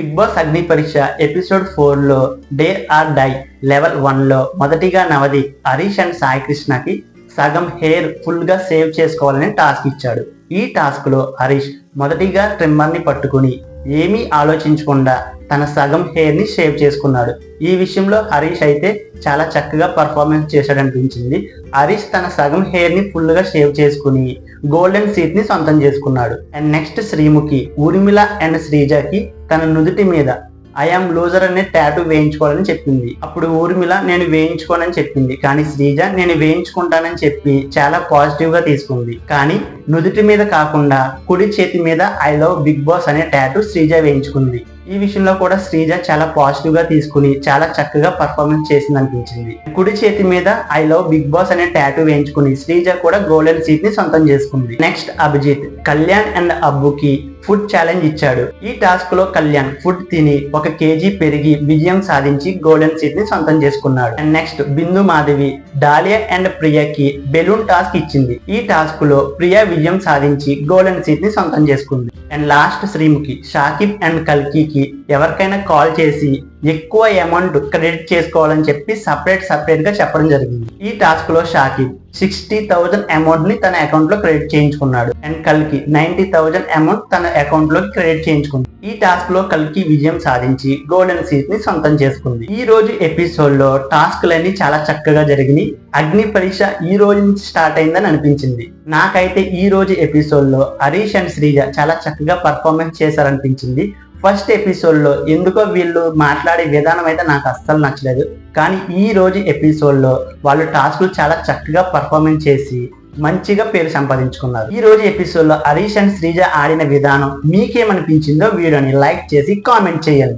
Big boss అగ్ని పరీక్ష episode 4 లో డేర్ ఆర్ డై లెవెల్ 1 లో మొదటిగా నవదీప్ హరీష్ అండ్ సాయి కృష్ణకి సగం హెయిర్ ఫుల్ గా సేవ్ చేసుకోవాలని టాస్క్ ఇచ్చాడు. ఈ టాస్క్ లో హరీష్ మొదటిగా ట్రిమ్మర్ ని పట్టుకుని ఏమీ ఆలోచించకుండా తన సగం హెయిర్ ని షేవ్ చేసుకున్నాడు. ఈ విషయంలో హరీష్ అయితే చాలా చక్కగా పర్ఫార్మెన్స్ చేశాడనిపించింది. హరీష్ తన సగం హెయిర్ ని ఫుల్ గా షేవ్ చేసుకుని గోల్డెన్ సీట్ ని సొంతం చేసుకున్నాడు. And next Sreemukhi Urmila and శ్రీజకి తన నుదుటి మీద ఐఎమ్ లూజర్ అనే టాటూ వేయించుకోవాలని చెప్పింది. అప్పుడు ఊర్మిళ నేను వేయించుకోనని చెప్పింది. కానీ శ్రీజ నేను వేయించుకుంటానని చెప్పి చాలా పాజిటివ్ గా తీసుకుంది. కానీ నుదుటి మీద కాకుండా కుడి చేతి మీద ఐ లవ్ బిగ్ బాస్ అనే టాటూ శ్రీజ వేయించుకుంది. ఈ విషయంలో కూడా శ్రీజ చాలా పాజిటివ్ గా తీసుకుని చాలా చక్కగా పర్ఫార్మెన్స్ చేసింది అనిపించింది. కుడి చేతి మీద ఐ లవ్ బిగ్ బాస్ అనే టాటూ వేయించుకుని శ్రీజ కూడా గోల్డెన్ సీట్ ని సొంతం చేసుకుంది. నెక్స్ట్ అభిజిత్ కళ్యాణ్ అండ్ అబ్బుకి ఫుడ్ ఛాలెంజ్ ఇచ్చాడు. ఈ టాస్క్ లో కళ్యాణ్ ఫుడ్ తిని 1 kg పెరిగి విజయం సాధించి గోల్డెన్ సీట్ ని సొంతం చేసుకున్నాడు. And next Bindu Madhavi Dalia and ప్రియకి బెలూన్ టాస్క్ ఇచ్చింది. ఈ టాస్క్ లో ప్రియా విజయం సాధించి గోల్డెన్ సీట్ ని సొంతం చేసుకుంది. And last Sreemukhi Shakib and కల్కికి ఎవరికైనా కాల్ చేసి ఎక్కువ అమౌంట్ క్రెడిట్ చేసుకోవాలని చెప్పి సపరేట్ గా చెప్పడం జరిగింది. ఈ టాస్క్ లో షాకిబ్ 60,000 అమౌంట్ ని తన అకౌంట్ లో క్రెడిట్ చేయించుకున్నాడు. అండ్ కల్కి 90,000 అమౌంట్ తన అకౌంట్ లో క్రెడిట్ చేయించుకుంది. ఈ టాస్క్ లో కల్కి విజయం సాధించి గోల్డెన్ సీట్ ని సొంతం చేసుకుంది. ఈ రోజు ఎపిసోడ్ లో టాస్క్లన్నీ చాలా చక్కగా జరిగినాయి. అగ్ని పరీక్ష ఈ రోజు నుంచి స్టార్ట్ అయిందని అనిపించింది. నాకైతే ఈ రోజు ఎపిసోడ్ లో హరీష్ అండ్ శ్రీజ చాలా చక్కగా పర్ఫార్మెన్స్ చేశారనిపించింది. ఫస్ట్ ఎపిసోడ్ లో ఎందుకో వీళ్ళు మాట్లాడే విధానం అయితే నాకు అస్సలు నచ్చలేదు. కానీ ఈ రోజు ఎపిసోడ్ లో వాళ్ళు టాస్క్లు చాలా చక్కగా పర్ఫార్మెన్స్ చేసి మంచిగా పేరు సంపాదించుకున్నారు. ఈ రోజు ఎపిసోడ్ లో హరీష్ అండ్ శ్రీజ ఆడిన విధానం మీకేమనిపించిందో వీడియోని లైక్ చేసి కామెంట్ చేయండి.